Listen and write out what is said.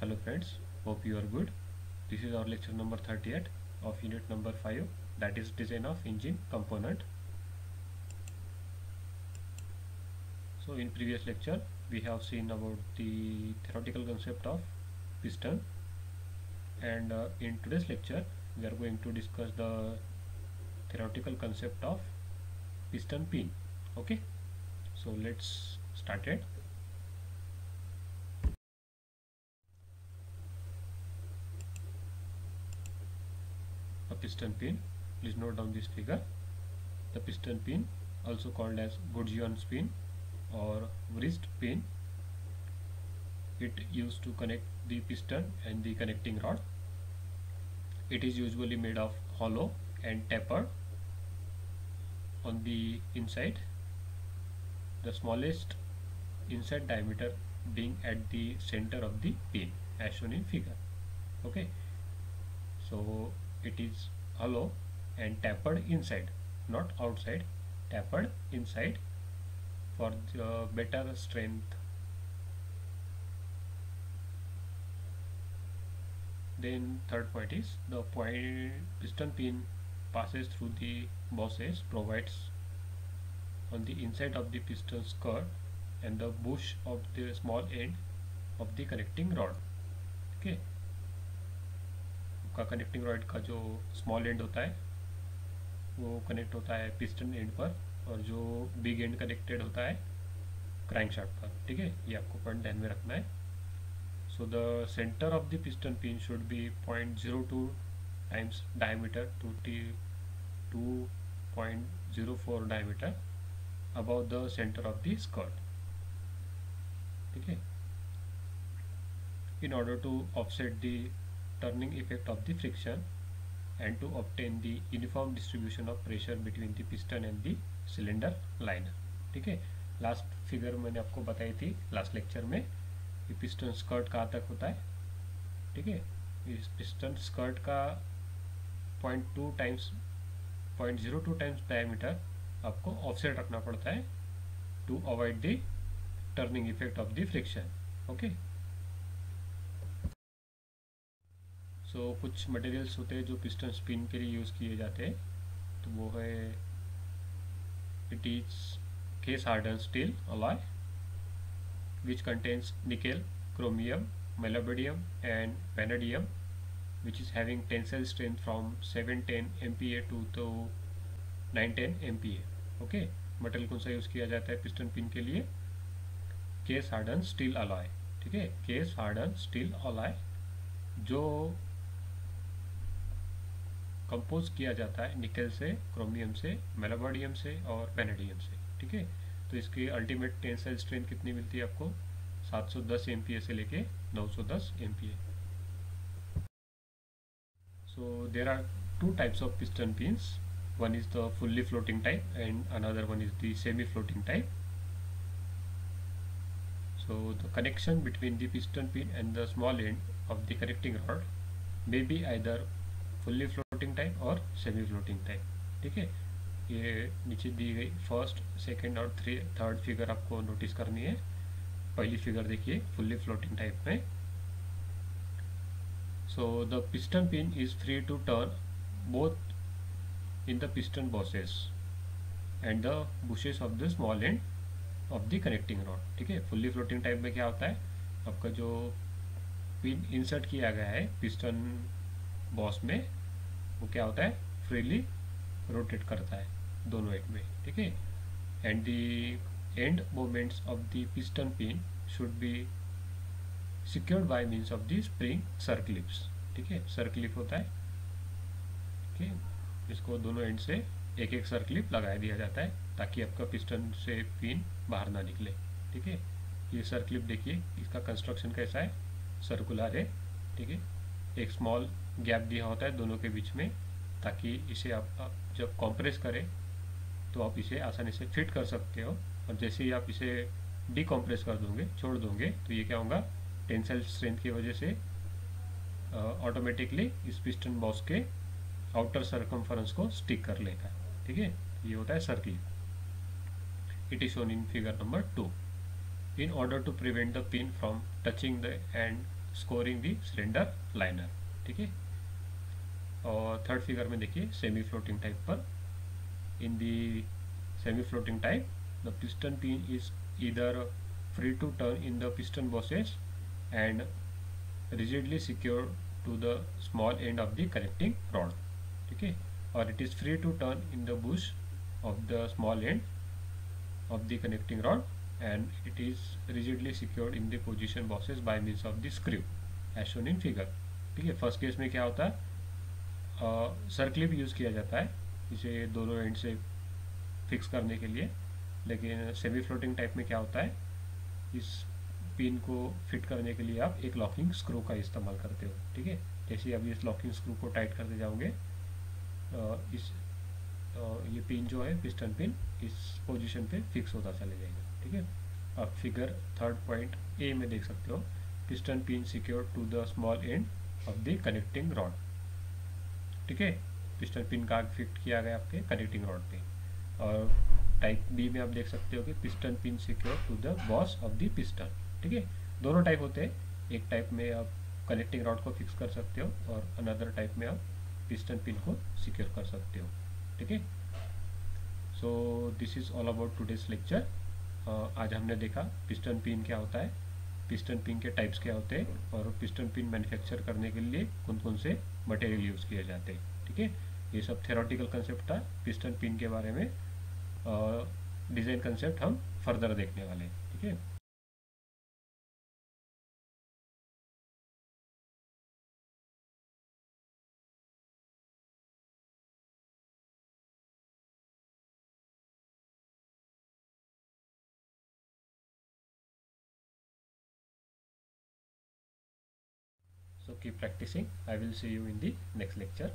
Hello friends, hope you are good. This is our lecture number 38 of unit number 5, that is design of engine component. So in previous lecture we have seen about the theoretical concept of piston, and in today's lecture we are going to discuss the theoretical concept of piston pin. Okay, so let's start it. A piston pin, please note down this figure. The piston pin, also called as Gudgeon's pin or wrist pin, it used to connect the piston and the connecting rod. It is usually made of hollow and tapered on the inside, the smallest inside diameter being at the center of the pin as shown in figure. Okay, so it is hollow and tapered inside, not outside, tapered inside for the better strength. Then third point is the piston pin passes through the bosses, provides on the inside of the piston skirt and the bush of the small end of the connecting rod. Okay, का connecting rod का जो small and होता है वो connect होता है piston and पर, और जो बिग एंड कनेक्टेड होता है क्रैंकशाफ्ट पर. ठीक है, ये आपको पॉइंट ध्यान में रखना है. So the center of the piston pin should be 0.02 times diameter to 2.04 diameter above the center of the skirt. ठीक है, in order to offset the turning effect of the friction and to obtain the uniform distribution of pressure between the piston and the cylinder liner. ठीक है, last figure मैंने आपको बताई थी last lecture में कि पिस्टन स्कर्ट कहाँ तक होता है. ठीक है, इस पिस्टन स्कर्ट का 0.02 टाइम्स डायमीटर आपको ऑफसेट रखना पड़ता है to avoid the turning effect of the friction. Okay, so कुछ मटेरियल्स होते हैं जो पिस्टन स्पिन के लिए यूज़ किए जाते हैं. तो वो है, it is case harden steel alloy which contains nickel, chromium, molybdenum and vanadium, which is having tensile strength from 710 MPa to 910 MPa. Okay, material कौन सा यूज़ किया जाता है पिस्टन पिन के लिए? Case harden steel alloy. ठीक है, case harden steel alloy जो कंपोज किया जाता है निकल से, क्रोमियम से, मोलिब्डेनम से और वेनेडियम से. ठीक है, तो इसकी अल्टीमेट टेंसाइल स्ट्रेंथ कितनी मिलती है आपको? 710 MPa से लेके 910 MPa. So there are two types of piston pins. One is the fully floating type and another one is the semi floating type. So the connection between the piston pin and the small end of the connecting rod may be either fully floating type or semi floating type. ठीक है, ये नीचे दी गई first, second और third figure आपको notice करनी है. पहली फिगर देखिए फुल्ली फ्लोटिंग टाइप में. So the piston pin is free to turn both in the piston bosses and the bushes of the small end of the connecting rod. ठीक है, fully floating type में क्या होता है, आपका जो पिन इंसर्ट किया गया है पिस्टन बॉस में वो क्या होता है, फ्रीली रोटेट करता है दोनों एंड में. ठीक है, and the end moments of the piston pin should be secured by means of the spring circlips. ठीक है, सर्क्लिप होता है. ठीक है, इसको दोनों एंड से एक एक सर्क्लिप लगा दिया जाता है ताकि आपका पिस्टन से पिन बाहर ना निकले. ठीक है, ये सर्क्लिप देखिए, इसका कंस्ट्रक्शन कैसा है, सर्कुलर है. ठीक है, एक स्मॉल गैप दिया होता है दोनों के बीच में ताकि इसे आप जब कॉम्प्रेस करें तो आप इसे आसानी से फिट कर सकते हो, और जैसे ही आप इसे डीकॉम्प्रेस कर दोगे, छोड़ दोगे, तो ये क्या होगा, टेंसाइल स्ट्रेंथ की वजह से ऑटोमेटिकली इस पिस्टन बॉस के आउटर सर्कमफरेंस को स्टिक कर लेगा. ठीक है, ये होता है circle. It is shown in figure number 2. In order to prevent the pin from touching the end scoring the cylinder liner, ठीक है। और थर्ड फिगर में देखिए सेमी फ्लोटिंग टाइप पर, in the semi floating type the piston pin is either free to turn in the piston bosses and rigidly secured to the small end of the connecting rod, ठीक है, और it is free to turn in the bush of the small end of the connecting rod and it is rigidly secured in the position bosses by means of the screw as shown in figure, ठीक है। First case में क्या होता है, सर्कलिप use किया जाता है इसे दोनों एंड से फिक्स करने के लिए, लेकिन सेमी फ्लोटिंग टाइप में क्या होता है, इस पिन को फिट करने के लिए आप एक लॉकिंग स्क्रू का इस्तेमाल करते हो, ठीक है। जैसे अभी इस लॉकिंग स्क्रू को टाइट करते जाओगे, इस ये पिन जो है पिस्टन पिन इस पोजीशन पे फिक्स होता चले जाएगा, ठीक है। आप फिगर थर्ड पॉइंट ए में देख सकते हो, piston pin secure to the small end of the connecting rod, ठीक है। पिस्टन पिन का फिट किया गया आपके कनेक्टिंग रॉड पे। और टाइप बी में आप देख सकते हो कि piston pin secure to the boss of the piston, ठीक है। दोनों टाइप होते हैं, एक टाइप में आप कनेक्टिंग रॉड को फिक्स कर सकते हो और अनदर टाइप में आप पिस्टन पिन को सिक्योर कर सकते हो, ठीक है। So this is all about today's lecture. आज हमने देखा पिस्टन पिन क्या होता है, पिस्टन पिन के टाइप्स क्या होते हैं और पिस्टन पिन मैन्युफैक्चर करने के लिए कौन कौन से मटेरियल यूज़ किए जाते हैं, ठीक है। ये सब थ्योरेटिकल कंसेप्ट था पिस्टन पिन के बारे में, डिज़ाइन कंसेप्ट हम फर्दर देखने वाले हैं, ठीक है। So keep practicing. I will see you in the next lecture.